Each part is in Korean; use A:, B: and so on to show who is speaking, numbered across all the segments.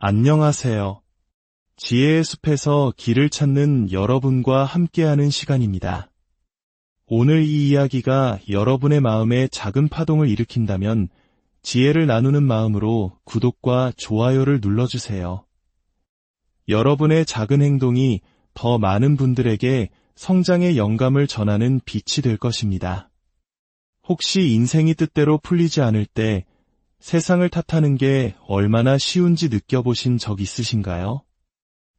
A: 안녕하세요. 지혜의 숲에서 길을 찾는 여러분과 함께하는 시간입니다. 오늘 이 이야기가 여러분의 마음에 작은 파동을 일으킨다면 지혜를 나누는 마음으로 구독과 좋아요를 눌러주세요. 여러분의 작은 행동이 더 많은 분들에게 성장의 영감을 전하는 빛이 될 것입니다. 혹시 인생이 뜻대로 풀리지 않을 때 세상을 탓하는 게 얼마나 쉬운지 느껴보신 적 있으신가요?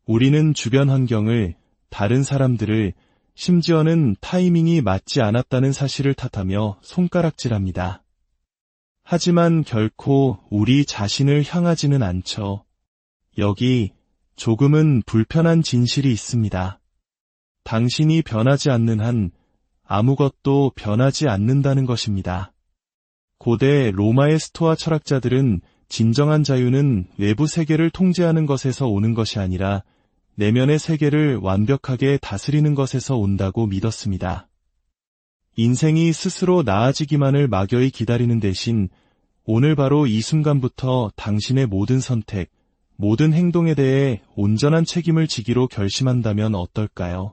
A: 우리는 주변 환경을, 다른 사람들을, 심지어는 타이밍이 맞지 않았다는 사실을 탓하며 손가락질합니다. 하지만 결코 우리 자신을 향하지는 않죠. 여기 조금은 불편한 진실이 있습니다. 당신이 변하지 않는 한 아무것도 변하지 않는다는 것입니다. 고대 로마의 스토아 철학자들은 진정한 자유는 외부 세계를 통제하는 것에서 오는 것이 아니라 내면의 세계를 완벽하게 다스리는 것에서 온다고 믿었습니다. 인생이 스스로 나아지기만을 막연히 기다리는 대신 오늘 바로 이 순간부터 당신의 모든 선택, 모든 행동에 대해 온전한 책임을 지기로 결심한다면 어떨까요?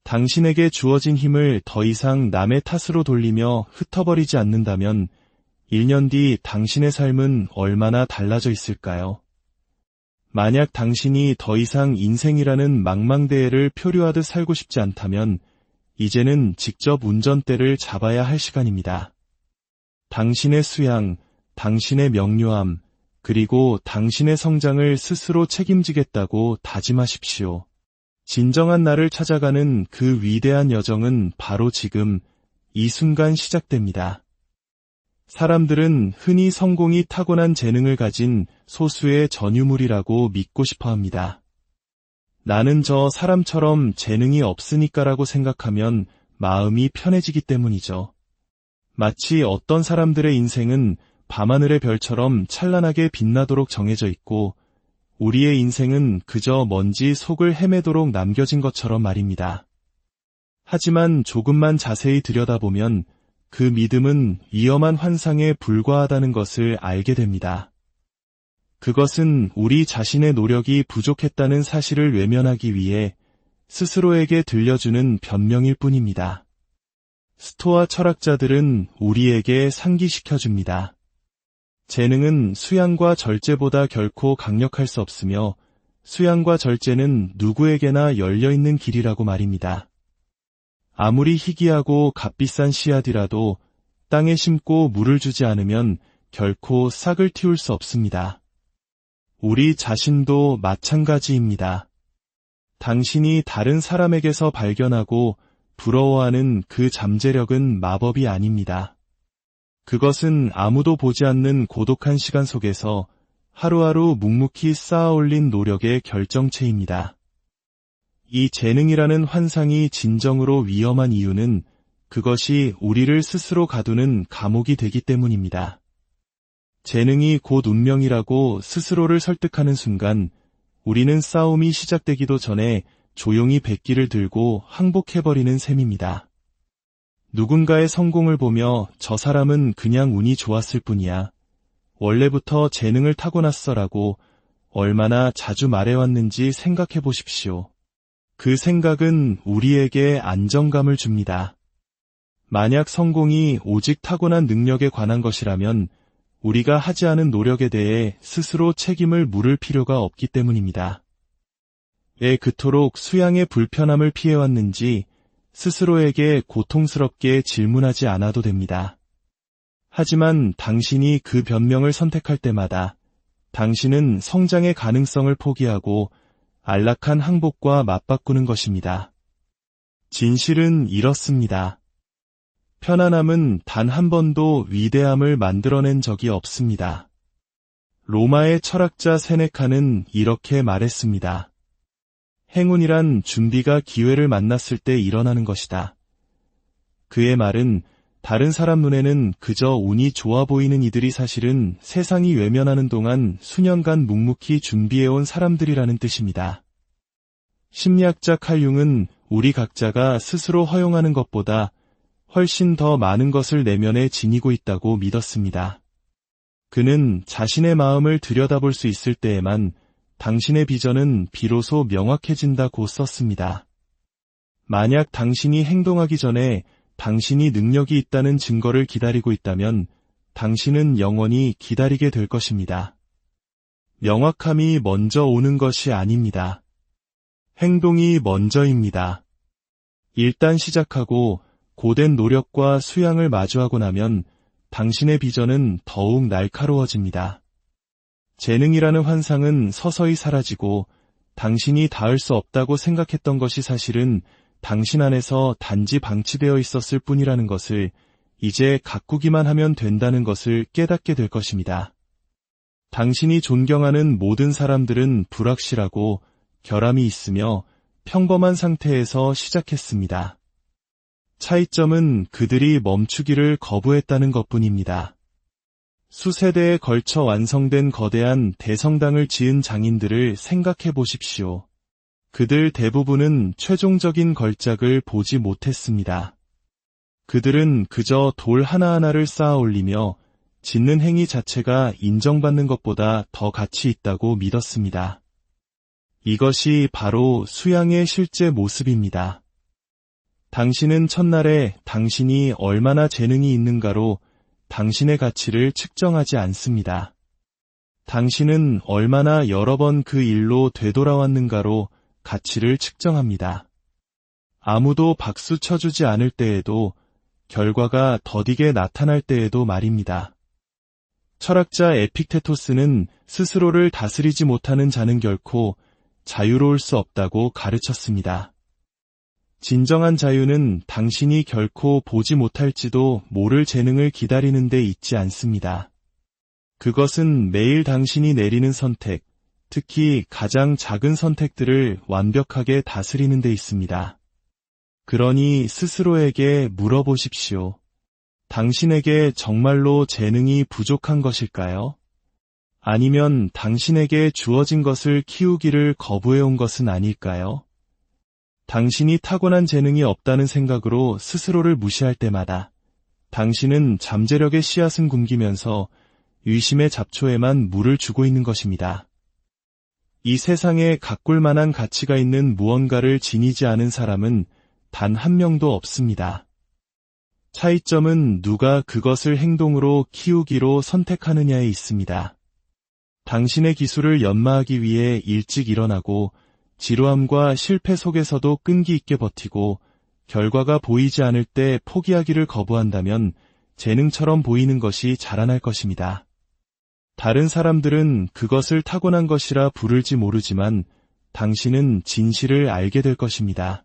A: 당신에게 주어진 힘을 더 이상 남의 탓으로 돌리며 흩어버리지 않는다면 1년 뒤 당신의 삶은 얼마나 달라져 있을까요? 만약 당신이 더 이상 인생이라는 망망대해를 표류하듯 살고 싶지 않다면 이제는 직접 운전대를 잡아야 할 시간입니다. 당신의 수양, 당신의 명료함, 그리고 당신의 성장을 스스로 책임지겠다고 다짐하십시오. 진정한 나를 찾아가는 그 위대한 여정은 바로 지금, 이 순간 시작됩니다. 사람들은 흔히 성공이 타고난 재능을 가진 소수의 전유물이라고 믿고 싶어 합니다. 나는 저 사람처럼 재능이 없으니까라고 생각하면 마음이 편해지기 때문이죠. 마치 어떤 사람들의 인생은 밤하늘의 별처럼 찬란하게 빛나도록 정해져 있고 우리의 인생은 그저 먼지 속을 헤매도록 남겨진 것처럼 말입니다. 하지만 조금만 자세히 들여다보면 그 믿음은 위험한 환상에 불과하다는 것을 알게 됩니다. 그것은 우리 자신의 노력이 부족했다는 사실을 외면하기 위해 스스로에게 들려주는 변명일 뿐입니다. 스토아 철학자들은 우리에게 상기시켜줍니다. 재능은 수양과 절제보다 결코 강력할 수 없으며 수양과 절제는 누구에게나 열려있는 길이라고 말입니다. 아무리 희귀하고 값비싼 씨앗이라도 땅에 심고 물을 주지 않으면 결코 싹을 틔울 수 없습니다. 우리 자신도 마찬가지입니다. 당신이 다른 사람에게서 발견하고 부러워하는 그 잠재력은 마법이 아닙니다. 그것은 아무도 보지 않는 고독한 시간 속에서 하루하루 묵묵히 쌓아올린 노력의 결정체입니다. 이 재능이라는 환상이 진정으로 위험한 이유는 그것이 우리를 스스로 가두는 감옥이 되기 때문입니다. 재능이 곧 운명이라고 스스로를 설득하는 순간 우리는 싸움이 시작되기도 전에 조용히 백기를 들고 항복해버리는 셈입니다. 누군가의 성공을 보며 저 사람은 그냥 운이 좋았을 뿐이야. 원래부터 재능을 타고났어라고 얼마나 자주 말해왔는지 생각해 보십시오. 그 생각은 우리에게 안정감을 줍니다. 만약 성공이 오직 타고난 능력에 관한 것이라면 우리가 하지 않은 노력에 대해 스스로 책임을 물을 필요가 없기 때문입니다. 왜 그토록 수양의 불편함을 피해왔는지 스스로에게 고통스럽게 질문하지 않아도 됩니다. 하지만 당신이 그 변명을 선택할 때마다 당신은 성장의 가능성을 포기하고 안락한 항복과 맞바꾸는 것입니다. 진실은 이렇습니다. 편안함은 단 한 번도 위대함을 만들어낸 적이 없습니다. 로마의 철학자 세네카는 이렇게 말했습니다. 행운이란 준비가 기회를 만났을 때 일어나는 것이다. 그의 말은 다른 사람 눈에는 그저 운이 좋아 보이는 이들이 사실은 세상이 외면하는 동안 수년간 묵묵히 준비해온 사람들이라는 뜻입니다. 심리학자 칼 융은 우리 각자가 스스로 허용하는 것보다 훨씬 더 많은 것을 내면에 지니고 있다고 믿었습니다. 그는 자신의 마음을 들여다볼 수 있을 때에만 당신의 비전은 비로소 명확해진다고 썼습니다. 만약 당신이 행동하기 전에 당신이 능력이 있다는 증거를 기다리고 있다면 당신은 영원히 기다리게 될 것입니다. 명확함이 먼저 오는 것이 아닙니다. 행동이 먼저입니다. 일단 시작하고 고된 노력과 수양을 마주하고 나면 당신의 비전은 더욱 날카로워집니다. 재능이라는 환상은 서서히 사라지고 당신이 닿을 수 없다고 생각했던 것이 사실은 당신 안에서 단지 방치되어 있었을 뿐이라는 것을 이제 가꾸기만 하면 된다는 것을 깨닫게 될 것입니다. 당신이 존경하는 모든 사람들은 불확실하고 결함이 있으며 평범한 상태에서 시작했습니다. 차이점은 그들이 멈추기를 거부했다는 것뿐입니다. 수세대에 걸쳐 완성된 거대한 대성당을 지은 장인들을 생각해 보십시오. 그들 대부분은 최종적인 걸작을 보지 못했습니다. 그들은 그저 돌 하나하나를 쌓아 올리며 짓는 행위 자체가 인정받는 것보다 더 가치 있다고 믿었습니다. 이것이 바로 수양의 실제 모습입니다. 당신은 첫날에 당신이 얼마나 재능이 있는가로 당신의 가치를 측정하지 않습니다. 당신은 얼마나 여러 번 그 일로 되돌아왔는가로 가치를 측정합니다. 아무도 박수 쳐주지 않을 때에도, 결과가 더디게 나타날 때에도 말입니다. 철학자 에픽테토스는 스스로를 다스리지 못하는 자는 결코 자유로울 수 없다고 가르쳤습니다. 진정한 자유는 당신이 결코 보지 못할지도 모를 재능을 기다리는 데 있지 않습니다. 그것은 매일 당신이 내리는 선택, 특히 가장 작은 선택들을 완벽하게 다스리는 데 있습니다. 그러니 스스로에게 물어보십시오. 당신에게 정말로 재능이 부족한 것일까요? 아니면 당신에게 주어진 것을 키우기를 거부해온 것은 아닐까요? 당신이 타고난 재능이 없다는 생각으로 스스로를 무시할 때마다 당신은 잠재력의 씨앗은 굶기면서 의심의 잡초에만 물을 주고 있는 것입니다. 이 세상에 가꿀 만한 가치가 있는 무언가를 지니지 않은 사람은 단 한 명도 없습니다. 차이점은 누가 그것을 행동으로 키우기로 선택하느냐에 있습니다. 당신의 기술을 연마하기 위해 일찍 일어나고 지루함과 실패 속에서도 끈기 있게 버티고 결과가 보이지 않을 때 포기하기를 거부한다면 재능처럼 보이는 것이 자라날 것입니다. 다른 사람들은 그것을 타고난 것이라 부를지 모르지만 당신은 진실을 알게 될 것입니다.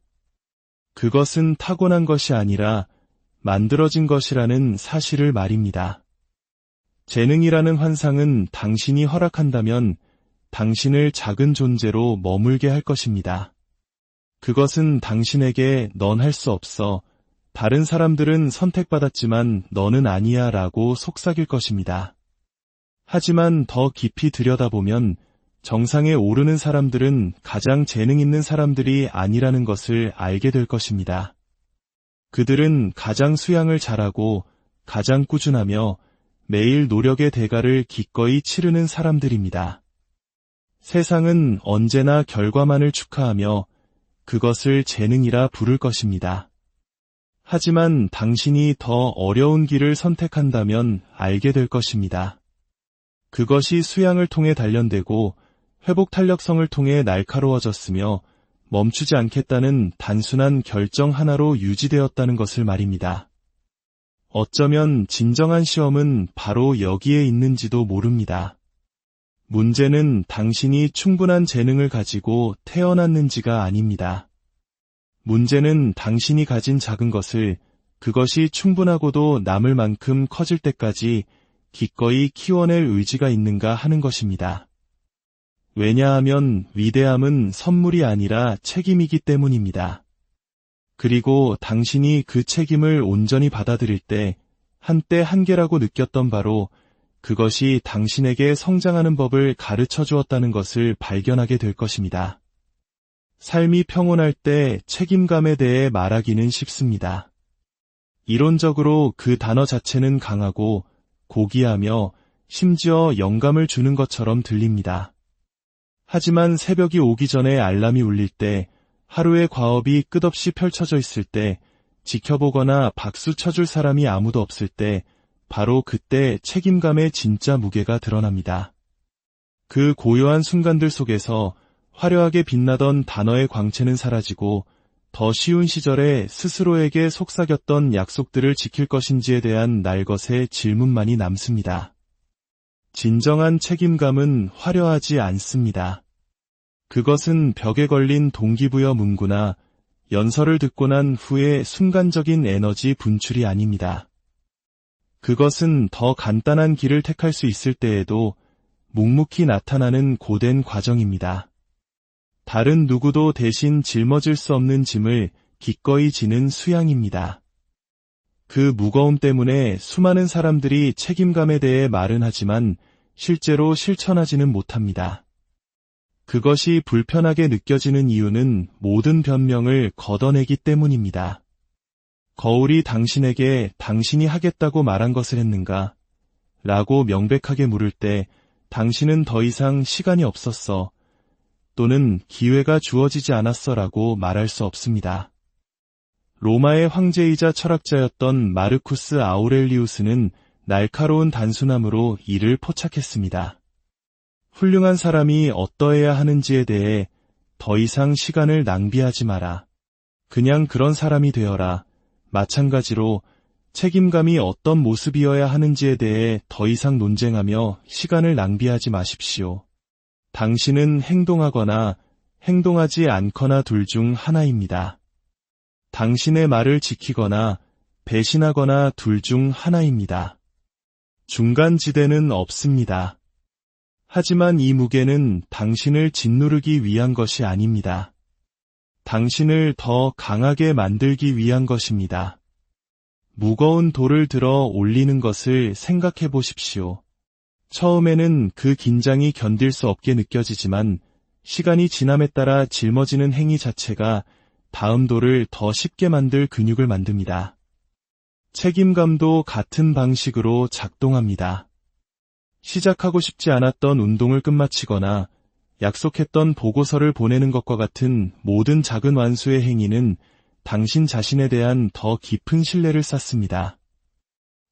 A: 그것은 타고난 것이 아니라 만들어진 것이라는 사실을 말입니다. 재능이라는 환상은 당신이 허락한다면 당신을 작은 존재로 머물게 할 것입니다. 그것은 당신에게 넌 할 수 없어, 다른 사람들은 선택받았지만 너는 아니야 라고 속삭일 것입니다. 하지만 더 깊이 들여다보면 정상에 오르는 사람들은 가장 재능 있는 사람들이 아니라는 것을 알게 될 것입니다. 그들은 가장 수양을 잘하고 가장 꾸준하며 매일 노력의 대가를 기꺼이 치르는 사람들입니다. 세상은 언제나 결과만을 축하하며 그것을 재능이라 부를 것입니다. 하지만 당신이 더 어려운 길을 선택한다면 알게 될 것입니다. 그것이 수양을 통해 단련되고 회복 탄력성을 통해 날카로워졌으며 멈추지 않겠다는 단순한 결정 하나로 유지되었다는 것을 말입니다. 어쩌면 진정한 시험은 바로 여기에 있는지도 모릅니다. 문제는 당신이 충분한 재능을 가지고 태어났는지가 아닙니다. 문제는 당신이 가진 작은 것을, 그것이 충분하고도 남을 만큼 커질 때까지 기꺼이 키워낼 의지가 있는가 하는 것입니다. 왜냐하면 위대함은 선물이 아니라 책임이기 때문입니다. 그리고 당신이 그 책임을 온전히 받아들일 때 한때 한계라고 느꼈던 바로 그것이 당신에게 성장하는 법을 가르쳐 주었다는 것을 발견하게 될 것입니다. 삶이 평온할 때 책임감에 대해 말하기는 쉽습니다. 이론적으로 그 단어 자체는 강하고 고귀하며 심지어 영감을 주는 것처럼 들립니다. 하지만 새벽이 오기 전에 알람이 울릴 때, 하루의 과업이 끝없이 펼쳐져 있을 때, 지켜보거나 박수 쳐줄 사람이 아무도 없을 때, 바로 그때 책임감의 진짜 무게가 드러납니다. 그 고요한 순간들 속에서 화려하게 빛나던 단어의 광채는 사라지고 더 쉬운 시절에 스스로에게 속삭였던 약속들을 지킬 것인지에 대한 날것의 질문만이 남습니다. 진정한 책임감은 화려하지 않습니다. 그것은 벽에 걸린 동기부여 문구나 연설을 듣고 난 후의 순간적인 에너지 분출이 아닙니다. 그것은 더 간단한 길을 택할 수 있을 때에도 묵묵히 나타나는 고된 과정입니다. 다른 누구도 대신 짊어질 수 없는 짐을 기꺼이 지는 수양입니다. 그 무거움 때문에 수많은 사람들이 책임감에 대해 말은 하지만 실제로 실천하지는 못합니다. 그것이 불편하게 느껴지는 이유는 모든 변명을 걷어내기 때문입니다. 거울이 당신에게 당신이 하겠다고 말한 것을 했는가? 라고 명백하게 물을 때 당신은 더 이상 시간이 없었어 또는 기회가 주어지지 않았어 라고 말할 수 없습니다. 로마의 황제이자 철학자였던 마르쿠스 아우렐리우스는 날카로운 단순함으로 이를 포착했습니다. 훌륭한 사람이 어떠해야 하는지에 대해 더 이상 시간을 낭비하지 마라. 그냥 그런 사람이 되어라. 마찬가지로 책임감이 어떤 모습이어야 하는지에 대해 더 이상 논쟁하며 시간을 낭비하지 마십시오. 당신은 행동하거나 행동하지 않거나 둘 중 하나입니다. 당신의 말을 지키거나 배신하거나 둘 중 하나입니다. 중간지대는 없습니다. 하지만 이 무게는 당신을 짓누르기 위한 것이 아닙니다. 당신을 더 강하게 만들기 위한 것입니다. 무거운 돌을 들어 올리는 것을 생각해 보십시오. 처음에는 그 긴장이 견딜 수 없게 느껴지지만 시간이 지남에 따라 짊어지는 행위 자체가 다음 돌을 더 쉽게 만들 근육을 만듭니다. 책임감도 같은 방식으로 작동합니다. 시작하고 싶지 않았던 운동을 끝마치거나 약속했던 보고서를 보내는 것과 같은 모든 작은 완수의 행위는 당신 자신에 대한 더 깊은 신뢰를 쌓습니다.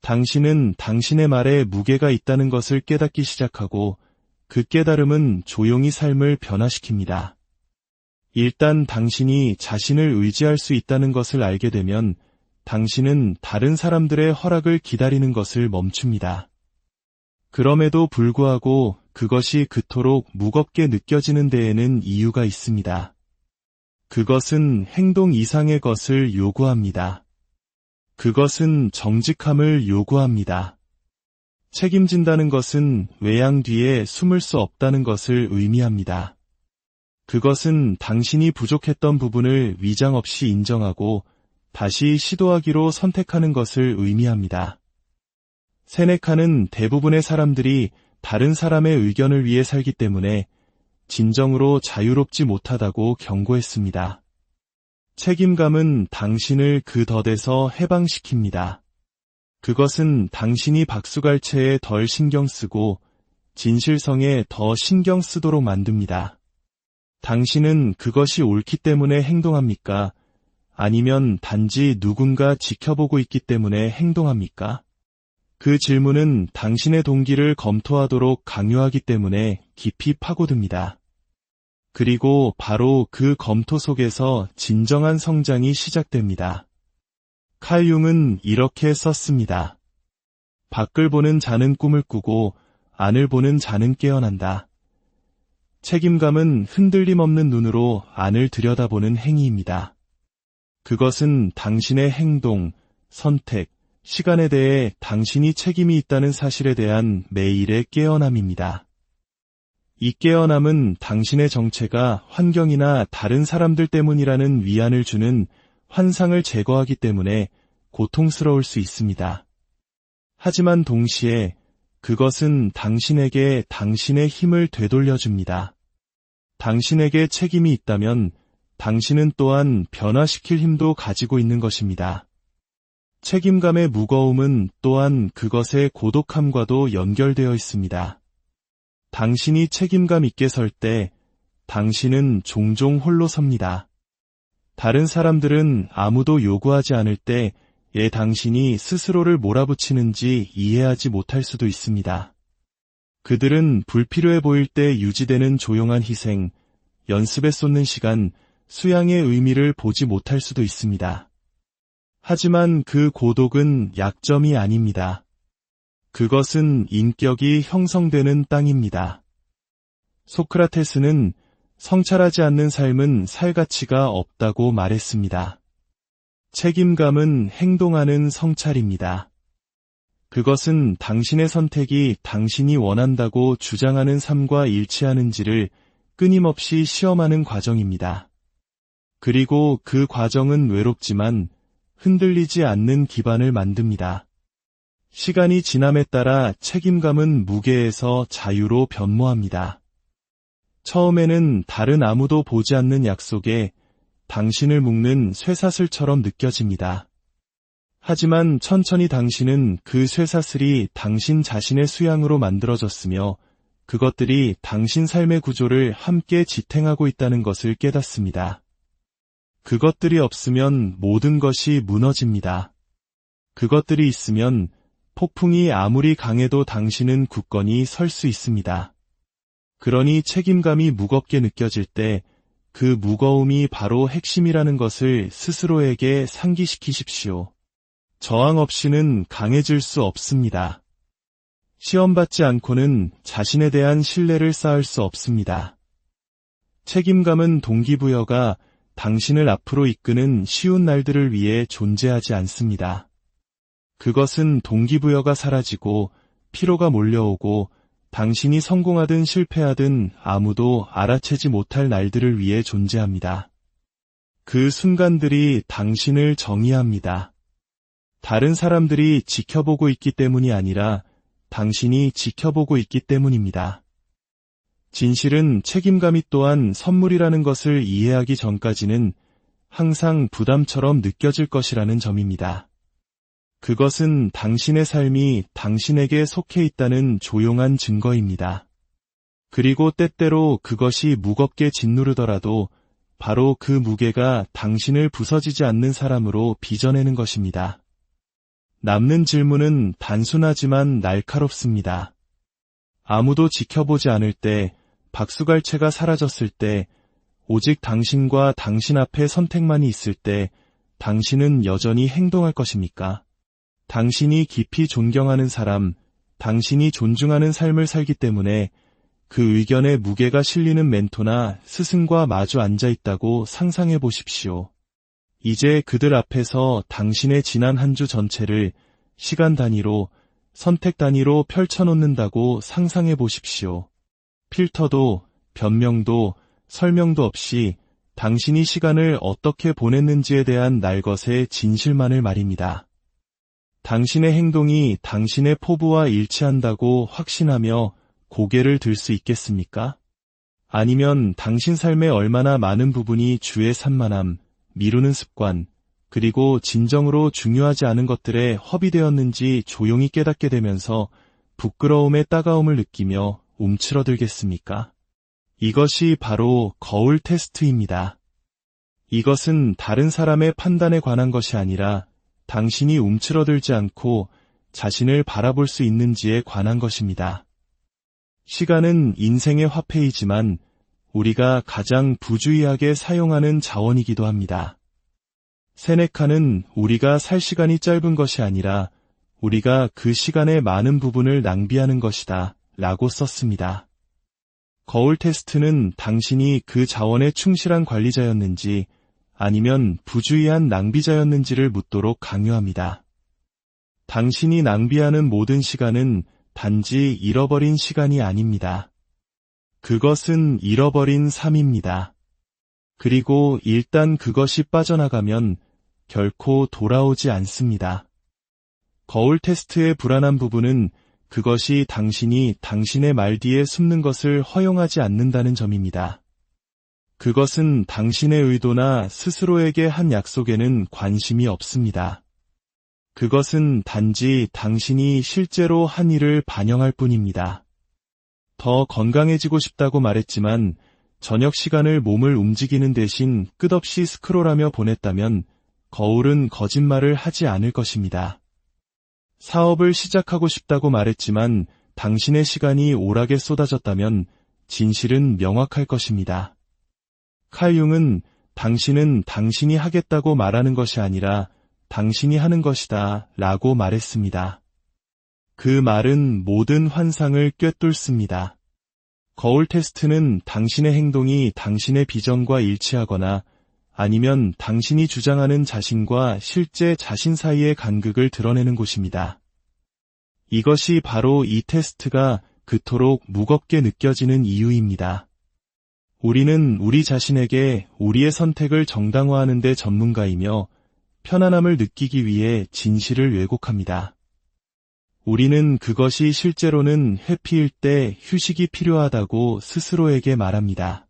A: 당신은 당신의 말에 무게가 있다는 것을 깨닫기 시작하고 그 깨달음은 조용히 삶을 변화시킵니다. 일단 당신이 자신을 의지할 수 있다는 것을 알게 되면 당신은 다른 사람들의 허락을 기다리는 것을 멈춥니다. 그럼에도 불구하고 그것이 그토록 무겁게 느껴지는 데에는 이유가 있습니다. 그것은 행동 이상의 것을 요구합니다. 그것은 정직함을 요구합니다. 책임진다는 것은 외양 뒤에 숨을 수 없다는 것을 의미합니다. 그것은 당신이 부족했던 부분을 위장 없이 인정하고 다시 시도하기로 선택하는 것을 의미합니다. 세네카는 대부분의 사람들이 다른 사람의 의견을 위해 살기 때문에 진정으로 자유롭지 못하다고 경고했습니다. 책임감은 당신을 그 덫에서 해방시킵니다. 그것은 당신이 박수갈채에 덜 신경 쓰고 진실성에 더 신경 쓰도록 만듭니다. 당신은 그것이 옳기 때문에 행동합니까? 아니면 단지 누군가 지켜보고 있기 때문에 행동합니까? 그 질문은 당신의 동기를 검토하도록 강요하기 때문에 깊이 파고듭니다. 그리고 바로 그 검토 속에서 진정한 성장이 시작됩니다. 칼 융은 이렇게 썼습니다. 밖을 보는 자는 꿈을 꾸고 안을 보는 자는 깨어난다. 책임감은 흔들림 없는 눈으로 안을 들여다보는 행위입니다. 그것은 당신의 행동, 선택, 시간에 대해 당신이 책임이 있다는 사실에 대한 매일의 깨어남입니다. 이 깨어남은 당신의 정체가 환경이나 다른 사람들 때문이라는 위안을 주는 환상을 제거하기 때문에 고통스러울 수 있습니다. 하지만 동시에 그것은 당신에게 당신의 힘을 되돌려줍니다. 당신에게 책임이 있다면 당신은 또한 변화시킬 힘도 가지고 있는 것입니다. 책임감의 무거움은 또한 그것의 고독함과도 연결되어 있습니다. 당신이 책임감 있게 설 때 당신은 종종 홀로 섭니다. 다른 사람들은 아무도 요구하지 않을 때 당신이 스스로를 몰아붙이는지 이해하지 못할 수도 있습니다. 그들은 불필요해 보일 때 유지되는 조용한 희생, 연습에 쏟는 시간, 수양의 의미를 보지 못할 수도 있습니다. 하지만 그 고독은 약점이 아닙니다. 그것은 인격이 형성되는 땅입니다. 소크라테스는 성찰하지 않는 삶은 살 가치가 없다고 말했습니다. 책임감은 행동하는 성찰입니다. 그것은 당신의 선택이 당신이 원한다고 주장하는 삶과 일치하는지를 끊임없이 시험하는 과정입니다. 그리고 그 과정은 외롭지만 흔들리지 않는 기반을 만듭니다. 시간이 지남에 따라 책임감은 무게에서 자유로 변모합니다. 처음에는 다른 아무도 보지 않는 약속에 당신을 묶는 쇠사슬처럼 느껴집니다. 하지만 천천히 당신은 그 쇠사슬이 당신 자신의 수양으로 만들어졌으며 그것들이 당신 삶의 구조를 함께 지탱하고 있다는 것을 깨닫습니다. 그것들이 없으면 모든 것이 무너집니다. 그것들이 있으면 폭풍이 아무리 강해도 당신은 굳건히 설 수 있습니다. 그러니 책임감이 무겁게 느껴질 때 그 무거움이 바로 핵심이라는 것을 스스로에게 상기시키십시오. 저항 없이는 강해질 수 없습니다. 시험받지 않고는 자신에 대한 신뢰를 쌓을 수 없습니다. 책임감은 동기부여가 당신을 앞으로 이끄는 쉬운 날들을 위해 존재하지 않습니다. 그것은 동기부여가 사라지고 피로가 몰려오고 당신이 성공하든 실패하든 아무도 알아채지 못할 날들을 위해 존재합니다. 그 순간들이 당신을 정의합니다. 다른 사람들이 지켜보고 있기 때문이 아니라 당신이 지켜보고 있기 때문입니다. 진실은 책임감이 또한 선물이라는 것을 이해하기 전까지는 항상 부담처럼 느껴질 것이라는 점입니다. 그것은 당신의 삶이 당신에게 속해 있다는 조용한 증거입니다. 그리고 때때로 그것이 무겁게 짓누르더라도 바로 그 무게가 당신을 부서지지 않는 사람으로 빚어내는 것입니다. 남는 질문은 단순하지만 날카롭습니다. 아무도 지켜보지 않을 때, 박수갈채가 사라졌을 때, 오직 당신과 당신 앞에 선택만이 있을 때, 당신은 여전히 행동할 것입니까? 당신이 깊이 존경하는 사람, 당신이 존중하는 삶을 살기 때문에 그 의견에 무게가 실리는 멘토나 스승과 마주 앉아 있다고 상상해 보십시오. 이제 그들 앞에서 당신의 지난 한 주 전체를 시간 단위로, 선택 단위로 펼쳐놓는다고 상상해 보십시오. 필터도, 변명도, 설명도 없이 당신이 시간을 어떻게 보냈는지에 대한 날것의 진실만을 말입니다. 당신의 행동이 당신의 포부와 일치한다고 확신하며 고개를 들 수 있겠습니까? 아니면 당신 삶의 얼마나 많은 부분이 주의 산만함, 미루는 습관, 그리고 진정으로 중요하지 않은 것들에 허비되었는지 조용히 깨닫게 되면서 부끄러움의 따가움을 느끼며 움츠러들겠습니까? 이것이 바로 거울 테스트입니다. 이것은 다른 사람의 판단에 관한 것이 아니라 당신이 움츠러들지 않고 자신을 바라볼 수 있는지에 관한 것입니다. 시간은 인생의 화폐이지만 우리가 가장 부주의하게 사용하는 자원이기도 합니다. 세네카는 우리가 살 시간이 짧은 것이 아니라 우리가 그 시간의 많은 부분을 낭비하는 것이다 라고 썼습니다. 거울 테스트는 당신이 그 자원의 충실한 관리자였는지 아니면 부주의한 낭비자였는지를 묻도록 강요합니다. 당신이 낭비하는 모든 시간은 단지 잃어버린 시간이 아닙니다. 그것은 잃어버린 삶입니다. 그리고 일단 그것이 빠져나가면 결코 돌아오지 않습니다. 거울 테스트의 불안한 부분은 그것이 당신이 당신의 말 뒤에 숨는 것을 허용하지 않는다는 점입니다. 그것은 당신의 의도나 스스로에게 한 약속에는 관심이 없습니다. 그것은 단지 당신이 실제로 한 일을 반영할 뿐입니다. 더 건강해지고 싶다고 말했지만 저녁 시간을 몸을 움직이는 대신 끝없이 스크롤하며 보냈다면 거울은 거짓말을 하지 않을 것입니다. 사업을 시작하고 싶다고 말했지만 당신의 시간이 오락에 쏟아졌다면 진실은 명확할 것입니다. 칼 융은 당신은 당신이 하겠다고 말하는 것이 아니라 당신이 하는 것이다 라고 말했습니다. 그 말은 모든 환상을 꿰뚫습니다. 거울 테스트는 당신의 행동이 당신의 비전과 일치하거나 아니면 당신이 주장하는 자신과 실제 자신 사이의 간극을 드러내는 곳입니다. 이것이 바로 이 테스트가 그토록 무겁게 느껴지는 이유입니다. 우리는 우리 자신에게 우리의 선택을 정당화하는 데 전문가이며 편안함을 느끼기 위해 진실을 왜곡합니다. 우리는 그것이 실제로는 회피일 때 휴식이 필요하다고 스스로에게 말합니다.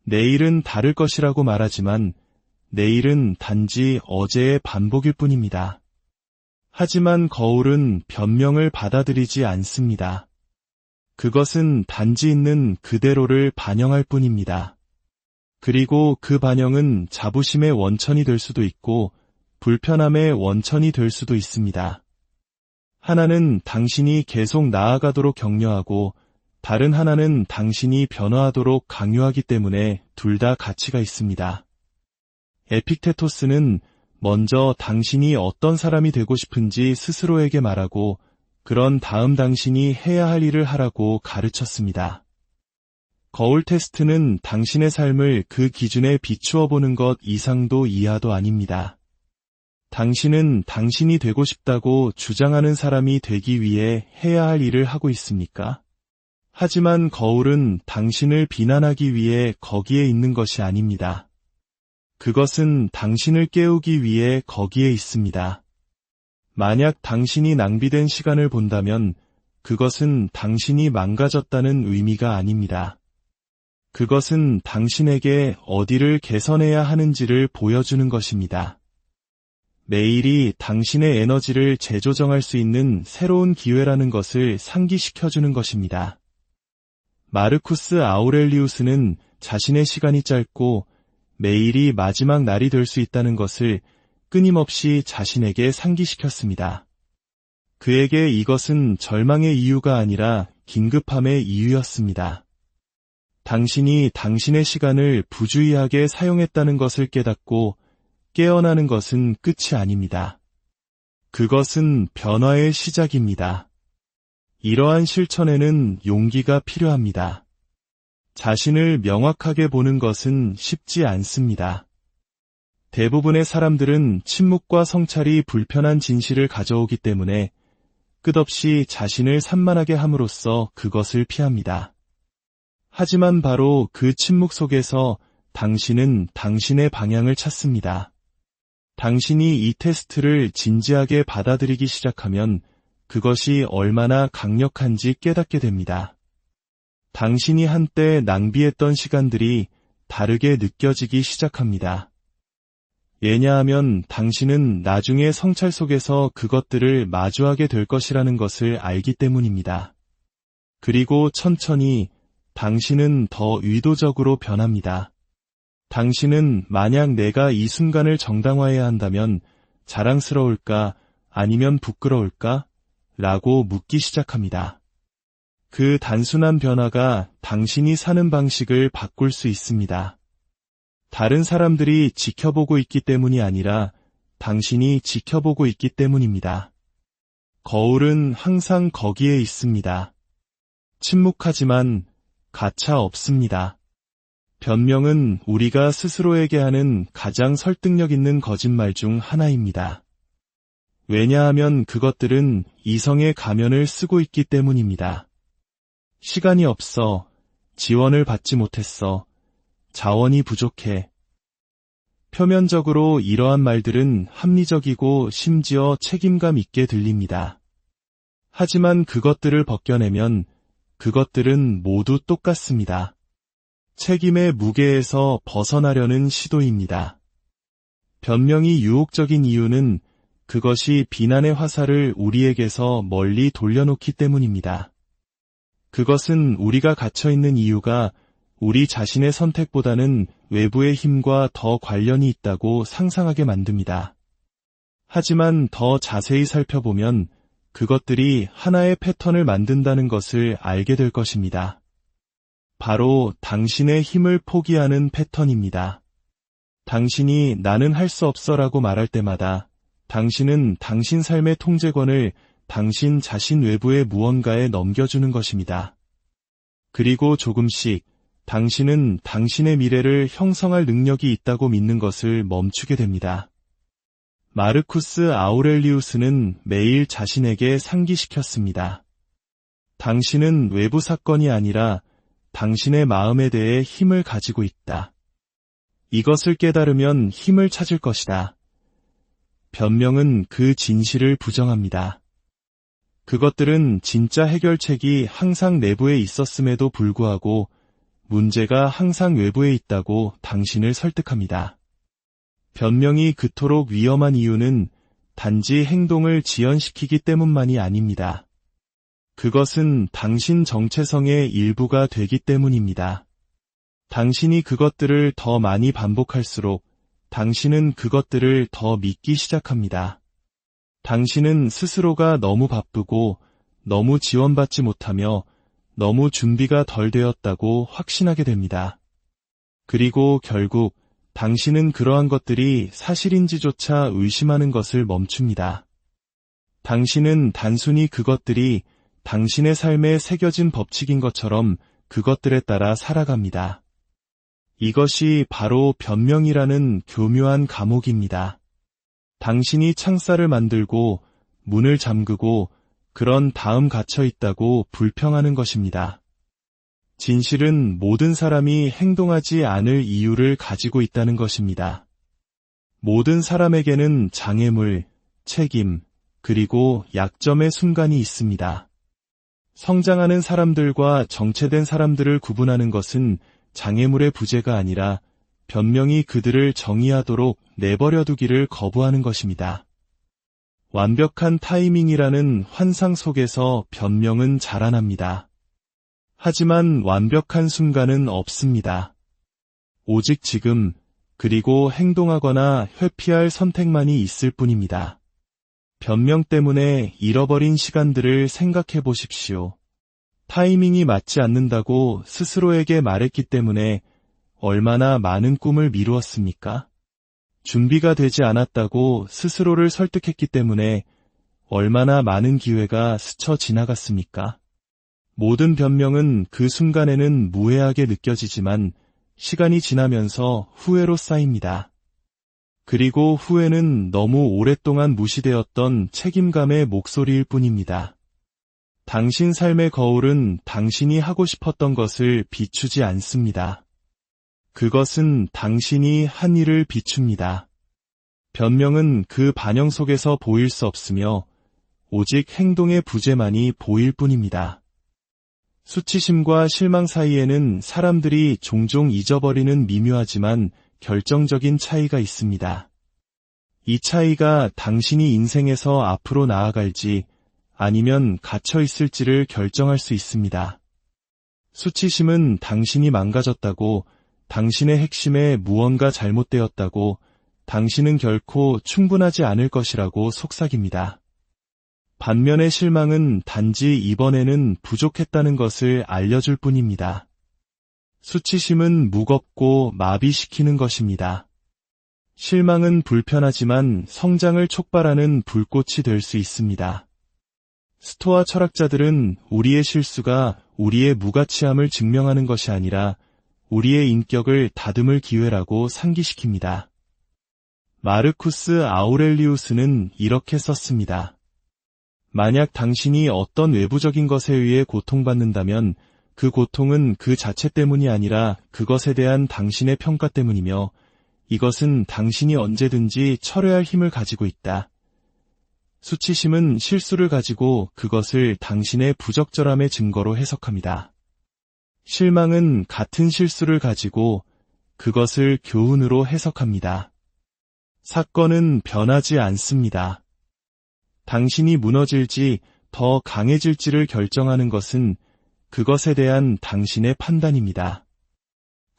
A: 내일은 다를 것이라고 말하지만 내일은 단지 어제의 반복일 뿐입니다. 하지만 거울은 변명을 받아들이지 않습니다. 그것은 단지 있는 그대로를 반영할 뿐입니다. 그리고 그 반영은 자부심의 원천이 될 수도 있고 불편함의 원천이 될 수도 있습니다. 하나는 당신이 계속 나아가도록 격려하고 다른 하나는 당신이 변화하도록 강요하기 때문에 둘 다 가치가 있습니다. 에픽테토스는 먼저 당신이 어떤 사람이 되고 싶은지 스스로에게 말하고 그런 다음 당신이 해야 할 일을 하라고 가르쳤습니다. 거울 테스트는 당신의 삶을 그 기준에 비추어 보는 것 이상도 이하도 아닙니다. 당신은 당신이 되고 싶다고 주장하는 사람이 되기 위해 해야 할 일을 하고 있습니까? 하지만 거울은 당신을 비난하기 위해 거기에 있는 것이 아닙니다. 그것은 당신을 깨우기 위해 거기에 있습니다. 만약 당신이 낭비된 시간을 본다면 그것은 당신이 망가졌다는 의미가 아닙니다. 그것은 당신에게 어디를 개선해야 하는지를 보여주는 것입니다. 매일이 당신의 에너지를 재조정할 수 있는 새로운 기회라는 것을 상기시켜주는 것입니다. 마르쿠스 아우렐리우스는 자신의 시간이 짧고 매일이 마지막 날이 될 수 있다는 것을 끊임없이 자신에게 상기시켰습니다. 그에게 이것은 절망의 이유가 아니라 긴급함의 이유였습니다. 당신이 당신의 시간을 부주의하게 사용했다는 것을 깨닫고 깨어나는 것은 끝이 아닙니다. 그것은 변화의 시작입니다. 이러한 실천에는 용기가 필요합니다. 자신을 명확하게 보는 것은 쉽지 않습니다. 대부분의 사람들은 침묵과 성찰이 불편한 진실을 가져오기 때문에 끝없이 자신을 산만하게 함으로써 그것을 피합니다. 하지만 바로 그 침묵 속에서 당신은 당신의 방향을 찾습니다. 당신이 이 테스트를 진지하게 받아들이기 시작하면 그것이 얼마나 강력한지 깨닫게 됩니다. 당신이 한때 낭비했던 시간들이 다르게 느껴지기 시작합니다. 왜냐하면 당신은 나중에 성찰 속에서 그것들을 마주하게 될 것이라는 것을 알기 때문입니다. 그리고 천천히 당신은 더 의도적으로 변합니다. 당신은 만약 내가 이 순간을 정당화해야 한다면 자랑스러울까 아니면 부끄러울까? 라고 묻기 시작합니다. 그 단순한 변화가 당신이 사는 방식을 바꿀 수 있습니다. 다른 사람들이 지켜보고 있기 때문이 아니라 당신이 지켜보고 있기 때문입니다. 거울은 항상 거기에 있습니다. 침묵하지만 가차 없습니다. 변명은 우리가 스스로에게 하는 가장 설득력 있는 거짓말 중 하나입니다. 왜냐하면 그것들은 이성의 가면을 쓰고 있기 때문입니다. 시간이 없어, 지원을 받지 못했어, 자원이 부족해. 표면적으로 이러한 말들은 합리적이고 심지어 책임감 있게 들립니다. 하지만 그것들을 벗겨내면 그것들은 모두 똑같습니다. 책임의 무게에서 벗어나려는 시도입니다. 변명이 유혹적인 이유는 그것이 비난의 화살을 우리에게서 멀리 돌려놓기 때문입니다. 그것은 우리가 갇혀있는 이유가 우리 자신의 선택보다는 외부의 힘과 더 관련이 있다고 상상하게 만듭니다. 하지만 더 자세히 살펴보면 그것들이 하나의 패턴을 만든다는 것을 알게 될 것입니다. 바로 당신의 힘을 포기하는 패턴입니다. 당신이 나는 할 수 없어라고 말할 때마다 당신은 당신 삶의 통제권을 당신 자신 외부의 무언가에 넘겨주는 것입니다. 그리고 조금씩 당신은 당신의 미래를 형성할 능력이 있다고 믿는 것을 멈추게 됩니다. 마르쿠스 아우렐리우스는 매일 자신에게 상기시켰습니다. 당신은 외부 사건이 아니라 당신의 마음에 대해 힘을 가지고 있다. 이것을 깨달으면 힘을 찾을 것이다. 변명은 그 진실을 부정합니다. 그것들은 진짜 해결책이 항상 내부에 있었음에도 불구하고 문제가 항상 외부에 있다고 당신을 설득합니다. 변명이 그토록 위험한 이유는 단지 행동을 지연시키기 때문만이 아닙니다. 그것은 당신 정체성의 일부가 되기 때문입니다. 당신이 그것들을 더 많이 반복할수록 당신은 그것들을 더 믿기 시작합니다. 당신은 스스로가 너무 바쁘고 너무 지원받지 못하며 너무 준비가 덜 되었다고 확신하게 됩니다. 그리고 결국 당신은 그러한 것들이 사실인지조차 의심하는 것을 멈춥니다. 당신은 단순히 그것들이 당신의 삶에 새겨진 법칙인 것처럼 그것들에 따라 살아갑니다. 이것이 바로 변명이라는 교묘한 감옥입니다. 당신이 창살을 만들고 문을 잠그고 그런 다음 갇혀 있다고 불평하는 것입니다. 진실은 모든 사람이 행동하지 않을 이유를 가지고 있다는 것입니다. 모든 사람에게는 장애물, 책임, 그리고 약점의 순간이 있습니다. 성장하는 사람들과 정체된 사람들을 구분하는 것은 장애물의 부재가 아니라 변명이 그들을 정의하도록 내버려 두기를 거부하는 것입니다. 완벽한 타이밍이라는 환상 속에서 변명은 자라납니다. 하지만 완벽한 순간은 없습니다. 오직 지금, 그리고 행동하거나 회피할 선택만이 있을 뿐입니다. 변명 때문에 잃어버린 시간들을 생각해 보십시오. 타이밍이 맞지 않는다고 스스로에게 말했기 때문에 얼마나 많은 꿈을 미루었습니까? 준비가 되지 않았다고 스스로를 설득했기 때문에 얼마나 많은 기회가 스쳐 지나갔습니까? 모든 변명은 그 순간에는 무해하게 느껴지지만 시간이 지나면서 후회로 쌓입니다. 그리고 후회는 너무 오랫동안 무시되었던 책임감의 목소리일 뿐입니다. 당신 삶의 거울은 당신이 하고 싶었던 것을 비추지 않습니다. 그것은 당신이 한 일을 비춥니다. 변명은 그 반영 속에서 보일 수 없으며 오직 행동의 부재만이 보일 뿐입니다. 수치심과 실망 사이에는 사람들이 종종 잊어버리는 미묘하지만 결정적인 차이가 있습니다. 이 차이가 당신이 인생에서 앞으로 나아갈지 아니면 갇혀 있을지를 결정할 수 있습니다. 수치심은 당신이 망가졌다고, 당신의 핵심에 무언가 잘못되었다고, 당신은 결코 충분하지 않을 것이라고 속삭입니다. 반면에 실망은 단지 이번에는 부족했다는 것을 알려줄 뿐입니다. 수치심은 무겁고 마비시키는 것입니다. 실망은 불편하지만 성장을 촉발하는 불꽃이 될 수 있습니다. 스토아 철학자들은 우리의 실수가 우리의 무가치함을 증명하는 것이 아니라 우리의 인격을 다듬을 기회라고 상기시킵니다. 마르쿠스 아우렐리우스는 이렇게 썼습니다. 만약 당신이 어떤 외부적인 것에 의해 고통받는다면 그 고통은 그 자체 때문이 아니라 그것에 대한 당신의 평가 때문이며 이것은 당신이 언제든지 철회할 힘을 가지고 있다. 수치심은 실수를 가지고 그것을 당신의 부적절함의 증거로 해석합니다. 실망은 같은 실수를 가지고 그것을 교훈으로 해석합니다. 사건은 변하지 않습니다. 당신이 무너질지 더 강해질지를 결정하는 것은 그것에 대한 당신의 판단입니다.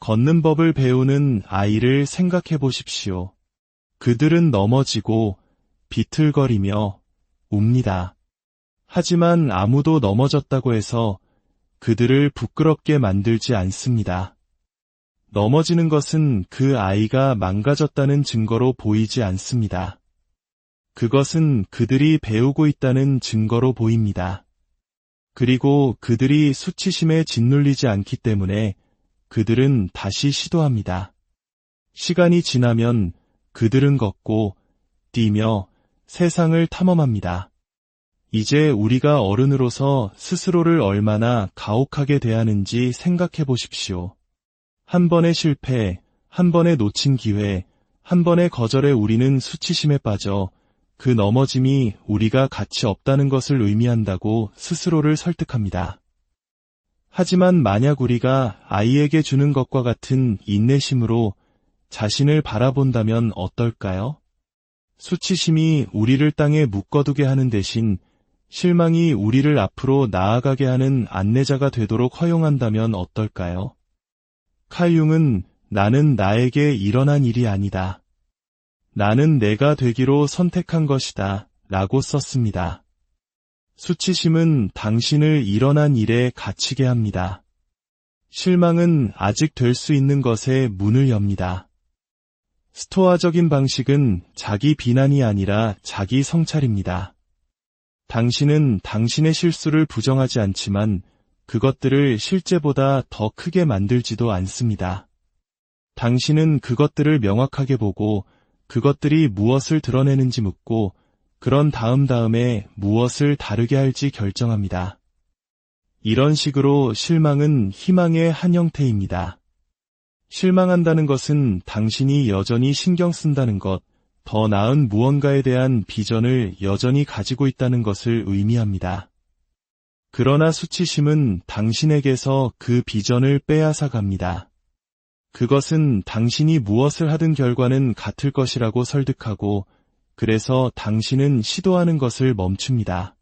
A: 걷는 법을 배우는 아이를 생각해 보십시오. 그들은 넘어지고 비틀거리며 웁니다. 하지만 아무도 넘어졌다고 해서 그들을 부끄럽게 만들지 않습니다. 넘어지는 것은 그 아이가 망가졌다는 증거로 보이지 않습니다. 그것은 그들이 배우고 있다는 증거로 보입니다. 그리고 그들이 수치심에 짓눌리지 않기 때문에 그들은 다시 시도합니다. 시간이 지나면 그들은 걷고 뛰며 세상을 탐험합니다. 이제 우리가 어른으로서 스스로를 얼마나 가혹하게 대하는지 생각해 보십시오. 한 번의 실패, 한 번의 놓친 기회, 한 번의 거절에 우리는 수치심에 빠져 그 넘어짐이 우리가 가치 없다는 것을 의미한다고 스스로를 설득합니다. 하지만 만약 우리가 아이에게 주는 것과 같은 인내심으로 자신을 바라본다면 어떨까요? 수치심이 우리를 땅에 묶어두게 하는 대신 실망이 우리를 앞으로 나아가게 하는 안내자가 되도록 허용한다면 어떨까요? 칼 융은 나는 나에게 일어난 일이 아니다. 나는 내가 되기로 선택한 것이다 라고 썼습니다. 수치심은 당신을 일어난 일에 갇히게 합니다. 실망은 아직 될 수 있는 것에 문을 엽니다. 스토아적인 방식은 자기 비난이 아니라 자기 성찰입니다. 당신은 당신의 실수를 부정하지 않지만 그것들을 실제보다 더 크게 만들지도 않습니다. 당신은 그것들을 명확하게 보고 그것들이 무엇을 드러내는지 묻고 그런 다음에 무엇을 다르게 할지 결정합니다. 이런 식으로 실망은 희망의 한 형태입니다. 실망한다는 것은 당신이 여전히 신경 쓴다는 것, 더 나은 무언가에 대한 비전을 여전히 가지고 있다는 것을 의미합니다. 그러나 수치심은 당신에게서 그 비전을 빼앗아 갑니다. 그것은 당신이 무엇을 하든 결과는 같을 것이라고 설득하고 그래서 당신은 시도하는 것을 멈춥니다.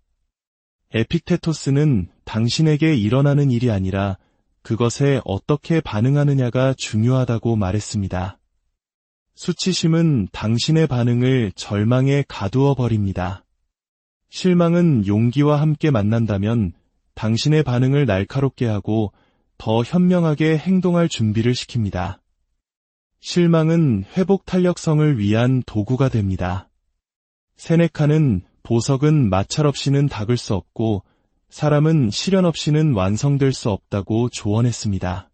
A: 에픽테토스는 당신에게 일어나는 일이 아니라 그것에 어떻게 반응하느냐가 중요하다고 말했습니다. 수치심은 당신의 반응을 절망에 가두어 버립니다. 실망은 용기와 함께 만난다면 당신의 반응을 날카롭게 하고 더 현명하게 행동할 준비를 시킵니다. 실망은 회복 탄력성을 위한 도구가 됩니다. 세네카는 보석은 마찰 없이는 닦을 수 없고 사람은 시련 없이는 완성될 수 없다고 조언했습니다.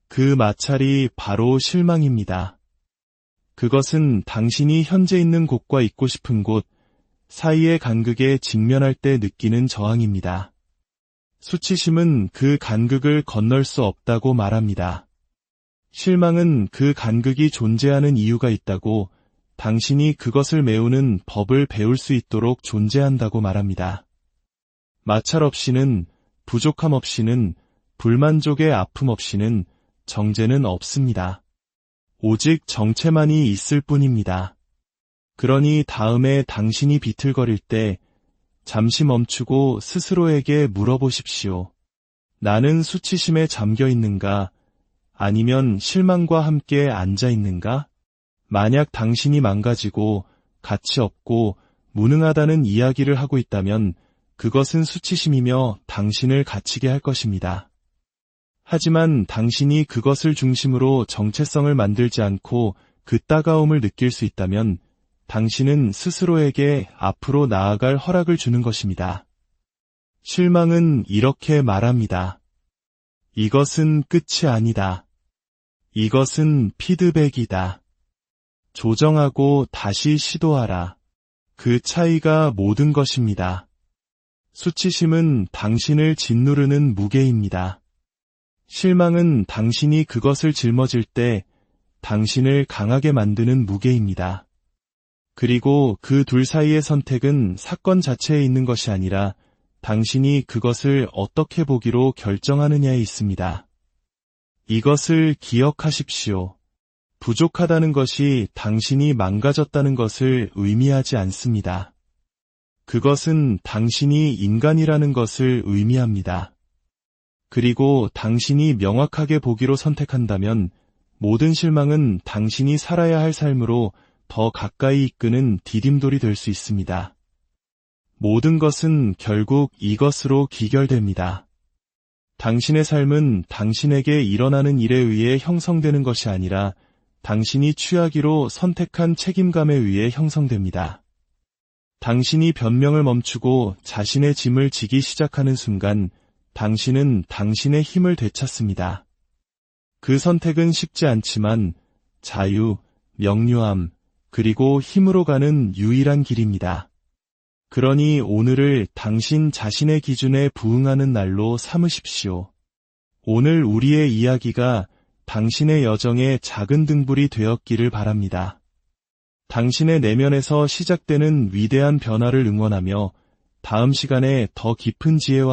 A: 그 마찰이 바로 실망입니다. 그것은 당신이 현재 있는 곳과 있고 싶은 곳 사이의 간극에 직면할 때 느끼는 저항입니다. 수치심은 그 간극을 건널 수 없다고 말합니다. 실망은 그 간극이 존재하는 이유가 있다고 당신이 그것을 메우는 법을 배울 수 있도록 존재한다고 말합니다. 마찰 없이는, 부족함 없이는, 불만족의 아픔 없이는 정죄는 없습니다. 오직 정체만이 있을 뿐입니다. 그러니 다음에 당신이 비틀거릴 때 잠시 멈추고 스스로에게 물어보십시오. 나는 수치심에 잠겨 있는가? 아니면 실망과 함께 앉아 있는가? 만약 당신이 망가지고 가치 없고 무능하다는 이야기를 하고 있다면 그것은 수치심이며 당신을 갇히게 할 것입니다. 하지만 당신이 그것을 중심으로 정체성을 만들지 않고 그 따가움을 느낄 수 있다면 당신은 스스로에게 앞으로 나아갈 허락을 주는 것입니다. 실망은 이렇게 말합니다. 이것은 끝이 아니다. 이것은 피드백이다. 조정하고 다시 시도하라. 그 차이가 모든 것입니다. 수치심은 당신을 짓누르는 무게입니다. 실망은 당신이 그것을 짊어질 때 당신을 강하게 만드는 무게입니다. 그리고 그 둘 사이의 선택은 사건 자체에 있는 것이 아니라 당신이 그것을 어떻게 보기로 결정하느냐에 있습니다. 이것을 기억하십시오. 부족하다는 것이 당신이 망가졌다는 것을 의미하지 않습니다. 그것은 당신이 인간이라는 것을 의미합니다. 그리고 당신이 명확하게 보기로 선택한다면 모든 실망은 당신이 살아야 할 삶으로 더 가까이 이끄는 디딤돌이 될 수 있습니다. 모든 것은 결국 이것으로 기결됩니다. 당신의 삶은 당신에게 일어나는 일에 의해 형성되는 것이 아니라 당신이 취하기로 선택한 책임감에 의해 형성됩니다. 당신이 변명을 멈추고 자신의 짐을 지기 시작하는 순간 당신은 당신의 힘을 되찾습니다. 그 선택은 쉽지 않지만 자유, 명료함, 그리고 힘으로 가는 유일한 길입니다. 그러니 오늘을 당신 자신의 기준에 부응하는 날로 삼으십시오. 오늘 우리의 이야기가 당신의 여정의 작은 등불이 되었기를 바랍니다. 당신의 내면에서 시작되는 위대한 변화를 응원하며 다음 시간에 더 깊은 지혜와